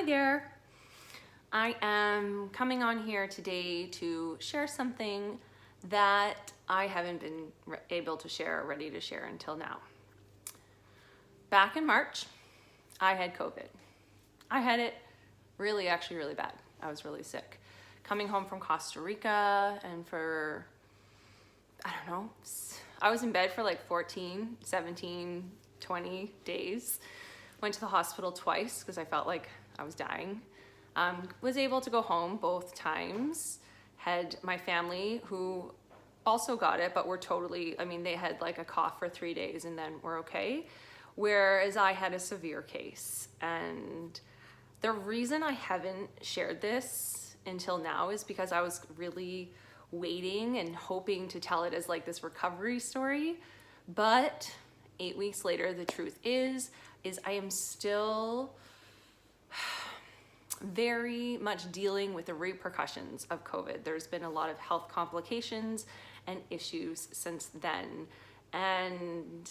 Hi there. I am coming on here today to share something that I haven't been able to share or ready to share until now. Back in March, I had COVID. I had it really bad. I was really sick. Coming home from Costa Rica and for, I don't know, I was in bed for like 14, 17, 20 days. Went to the hospital twice because I felt like I was dying. Was able to go home both times. Had my family who also got it, but were totally, they had like a cough for 3 days and then were okay. Whereas I had a severe case. And the reason I haven't shared this until now is because I was really waiting and hoping to tell it as like this recovery story. But 8 weeks later, the truth is I am still very much dealing with the repercussions of COVID. There's been a lot of health complications and issues since then. And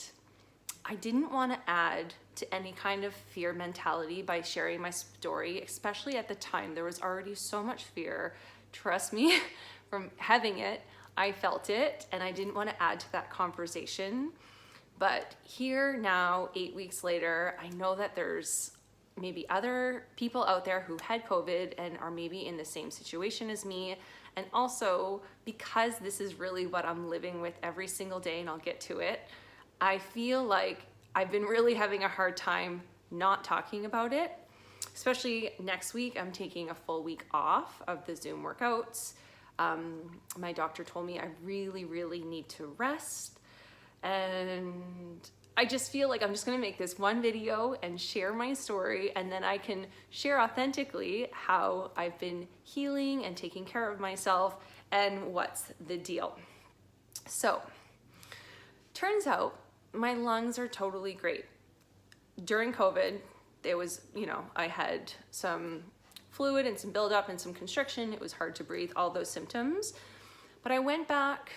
I didn't want to add to any kind of fear mentality by sharing my story, especially at the time. There was already so much fear. Trust me, from having it, I felt it, and I didn't want to add to that conversation. But here now, 8 weeks later, I know that there's maybe other people out there who had COVID and are maybe in the same situation as me. And also, because this is really what I'm living with every single day, and I'll get to it, I feel like I've been really having a hard time not talking about it. Especially next week, I'm taking a full week off of the Zoom workouts. My doctor told me I really need to rest. And I just feel like I'm just gonna make this one video and share my story, and then I can share authentically how I've been healing and taking care of myself and what's the deal. So, turns out my lungs are totally great. During COVID, there was, I had some fluid and some buildup and some constriction. It was hard to breathe, all those symptoms. But I went back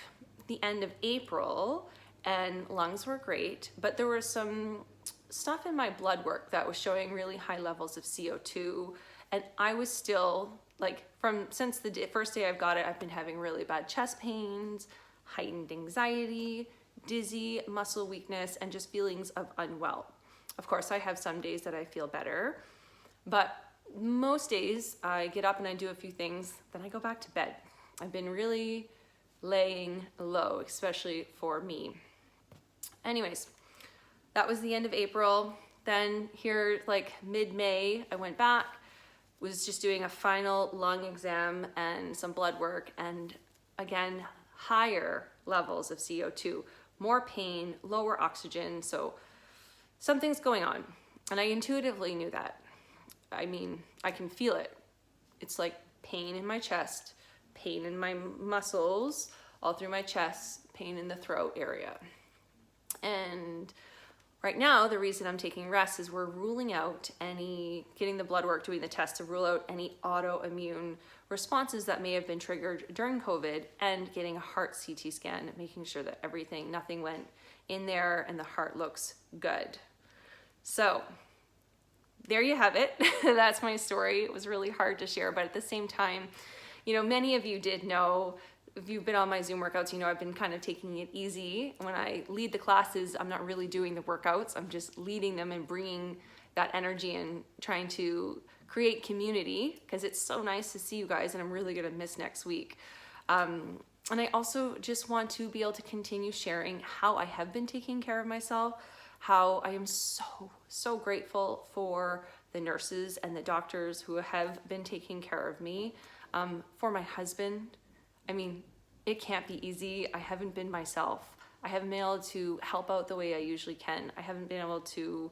the end of April and lungs were great, but there was some stuff in my blood work that was showing really high levels of CO2. And I was still since the first day I've got it, I've been having really bad chest pains, heightened anxiety, dizzy, muscle weakness, and just feelings of unwell. Of course, I have some days that I feel better, but most days I get up and I do a few things, then I go back to bed. I've been really laying low, especially for me. Anyways, that was the end of April. Then here, mid-May, I went back, was just doing a final lung exam and some blood work, and again, higher levels of CO2, more pain, lower oxygen, so something's going on. And I intuitively knew that. I can feel it. It's like pain in my chest, pain in my muscles, all through my chest, pain in the throat area. And right now, the reason I'm taking rest is we're ruling out getting the blood work, doing the test to rule out any autoimmune responses that may have been triggered during COVID, and getting a heart CT scan, making sure that nothing went in there and the heart looks good. So there you have it. That's my story. It was really hard to share, but at the same time, many of you did know, if you've been on my Zoom workouts, I've been kind of taking it easy. When I lead the classes, I'm not really doing the workouts. I'm just leading them and bringing that energy and trying to create community, because it's so nice to see you guys, and I'm really gonna miss next week. And I also just want to be able to continue sharing how I have been taking care of myself, how I am so grateful for the nurses and the doctors who have been taking care of me, for my husband. It can't be easy. I haven't been myself. I haven't been able to help out the way I usually can. I haven't been able to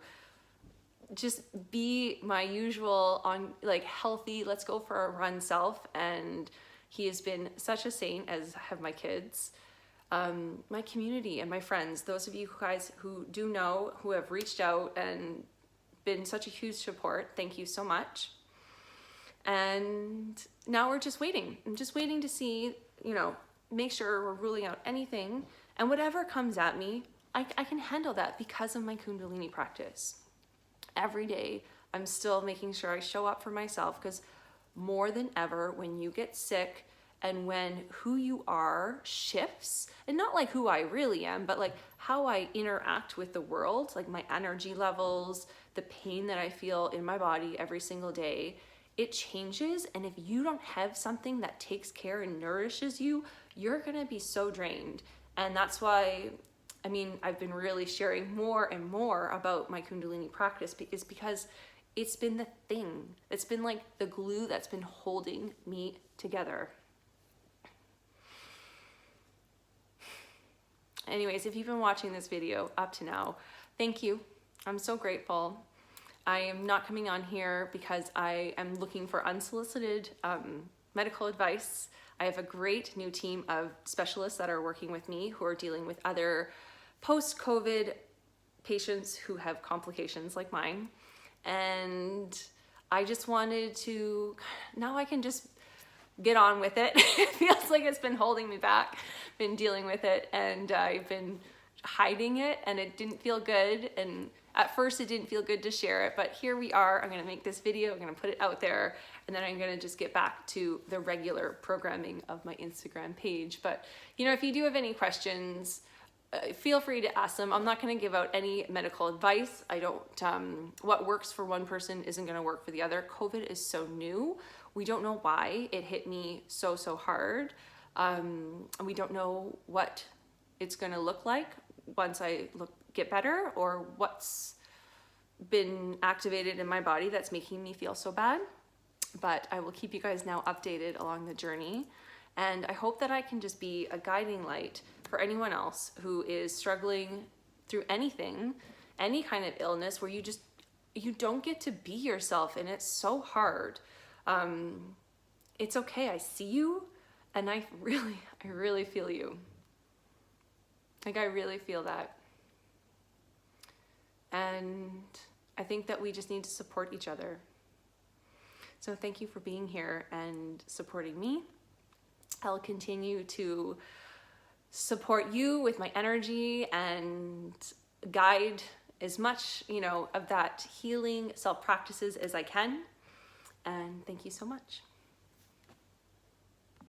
just be my usual healthy, let's go for a run self. And he has been such a saint, as have my kids, my community and my friends. Those of you guys who do know, who have reached out and been such a huge support, thank you so much. And now we're just waiting. I'm just waiting to see, make sure we're ruling out anything. And whatever comes at me, I can handle that because of my Kundalini practice. Every day I'm still making sure I show up for myself, because more than ever, when you get sick and when who you are shifts, and not like who I really am, but like how I interact with the world, like my energy levels, the pain that I feel in my body every single day, it changes. And if you don't have something that takes care and nourishes you, you're gonna be so drained. And that's why, I mean, I've been really sharing more and more about my Kundalini practice, is because it's been the thing. It's been like the glue that's been holding me together. Anyways, if you've been watching this video up to now, thank you. I'm so grateful. I am not coming on here because I am looking for unsolicited medical advice. I have a great new team of specialists that are working with me who are dealing with other post-COVID patients who have complications like mine. And I just wanted to, now I can just get on with it. It feels like it's been holding me back, been dealing with it, and I've been hiding it, and it didn't feel good. And at first it didn't feel good to share it, but here we are. I'm gonna make this video, I'm gonna put it out there, and then I'm gonna just get back to the regular programming of my Instagram page. But you know, if you do have any questions, feel free to ask them. I'm not going to give out any medical advice. I don't, what works for one person isn't going to work for the other. COVID is so new. We don't know why it hit me so hard. We don't know what it's going to look like once I get better, or what's been activated in my body that's making me feel so bad. But I will keep you guys now updated along the journey. And I hope that I can just be a guiding light for anyone else who is struggling through anything, any kind of illness where you don't get to be yourself, and it's so hard. It's okay. I see you, and I really feel you. Like, I really feel that. And I think that we just need to support each other. So thank you for being here and supporting me. I'll continue to support you with my energy and guide as much, you know, of that healing self practices as I can. And thank you so much.